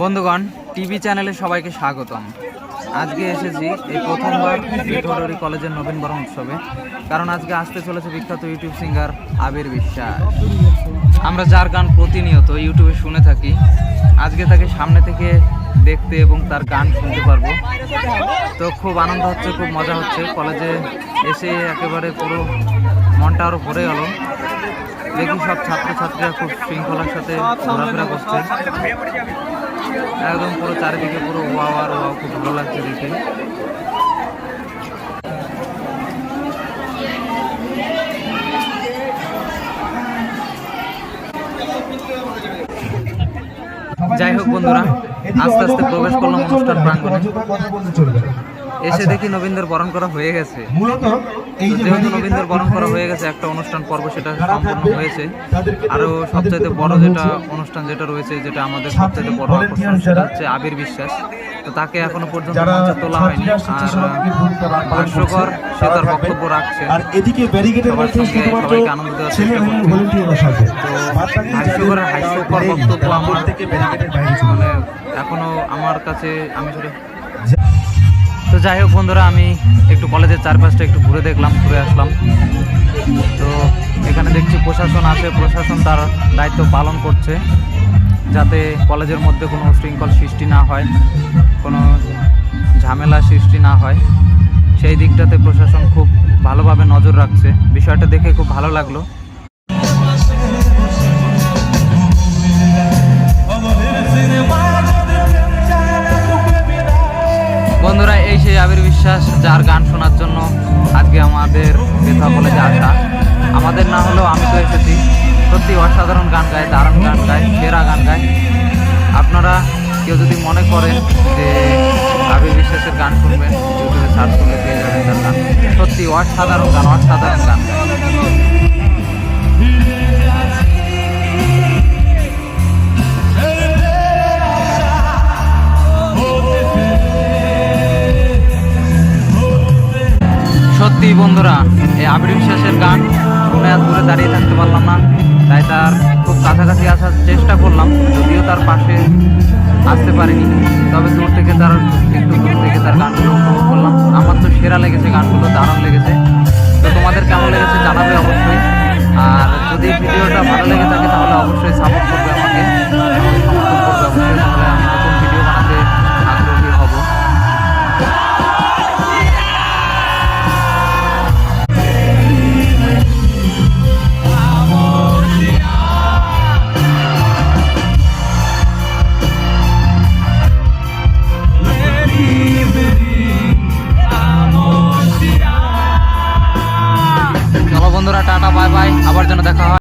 বন্ধুগণ, টিভি চ্যানেলে সবাইকে স্বাগতম। আজকে এসেছি এই প্রথমবার বেথরডি কলেজের নবীনবরণ উৎসবে, কারণ আজকে আসতে চলেছে বিখ্যাত ইউটিউব সিঙ্গার আবির বিশ্বাস। আমরা যার গান প্রতিনিয়ত ইউটিউবে শুনে থাকি, আজকে তাকে সামনে থেকে দেখতে এবং তার গান শুনতে পারবো। তো খুব আনন্দ হচ্ছে, খুব মজা হচ্ছে। কলেজে এসে একেবারে পুরো মনটা আরও ভরে গেল। দেখি সব ছাত্রছাত্রীরা খুব শৃঙ্খলার সাথে ঘোরাফেরা করছে, একদম পুরো চারিদিকে পুরো ওয়াও আর ওয়াও, খুব ভালো লাগছে দেখে। যাই হোক বন্ধুরা, আস্তে আস্তে প্রবেশ করলাম অনুষ্ঠান প্রাঙ্গণে। এসে দেখি নবীনদের বরণ করা হয়ে গেছে। যেহেতু নবীনদের বরণ করা হয়ে গেছে, একটা অনুষ্ঠান পর্ব সেটা সম্পূর্ণ হয়েছে। আরও সবচাইতে বড় যেটা অনুষ্ঠান যেটা রয়েছে, যেটা আমাদের সবচাইতে বড় আকর্ষণ, সেটা হচ্ছে আবির বিশ্বাস। তো তাকে এখনো পর্যন্ত মঞ্চে তোলা হয়নি, আর ভাষ্যকর সে তার বক্তব্য রাখছে, সবার সঙ্গে সবাইকে আনন্দ দেওয়ার চেষ্টা করছে। তো ভাষ্যকরের হাস্যকর বক্তব্য আমার মানে এখনো আমার কাছে আমি সেটা। তো যাই হোক বন্ধুরা, আমি একটু কলেজের চারপাশটা একটু ঘুরে দেখলাম, ঘুরে আসলাম। তো এখানে দেখছি প্রশাসন আছে, প্রশাসন তার দায়িত্ব পালন করছে যাতে কলেজের মধ্যে কোনো উশৃঙ্খল সৃষ্টি না হয়, কোনো ঝামেলা সৃষ্টি না হয়। সেই দিকটাতে প্রশাসন খুব ভালোভাবে নজর রাখছে। বিষয়টা দেখে খুব ভালো লাগলো। বন্ধুরা, এই সেই আবির বিশ্বাস যার গান শোনার জন্য আজকে আমাদের বেথা কলেজে আসা। আমাদের না হলেও আমি তো এসেছি। সত্যি অসাধারণ গান গায়, দারুণ গান গায়, সেরা গান গায়। আপনারা কেউ যদি মনে করেন যে আবির বিশ্বাসের গান শুনবেন, ইউটিউবে সার্চ করলে পেয়ে যাবেন তার গান। সত্যি অসাধারণ গান, অসাধারণ গান গায়। সত্যি বন্ধুরা, এই আবির বিশ্বাসের গান শুনে আর দূরে দাঁড়িয়ে থাকতে পারলাম না, তাই তার খুব কাছাকাছি আসার চেষ্টা করলাম। যদিও তার পাশে আসতে পারিনি, তবে দূর থেকে তার একটু দূর থেকে তার গানগুলো উপভোগ করলাম। আমার তো সেরা লেগেছে, গানগুলো দারুণ লেগেছে। তো তোমাদের কেমন লেগেছে জানাবে অবশ্যই। আর যদি ভিডিওটা ভালো লেগে থাকে তাহলে অবশ্যই সাপোর্ট করবে আমাকে, সমর্থন করবে অবশ্যই, তাহলে আমি নতুন ভিডিও বানাতে আগ্রহী হব। চলো বন্ধুরা, টাটা বাই বাই, আবার যেন দেখা হয়।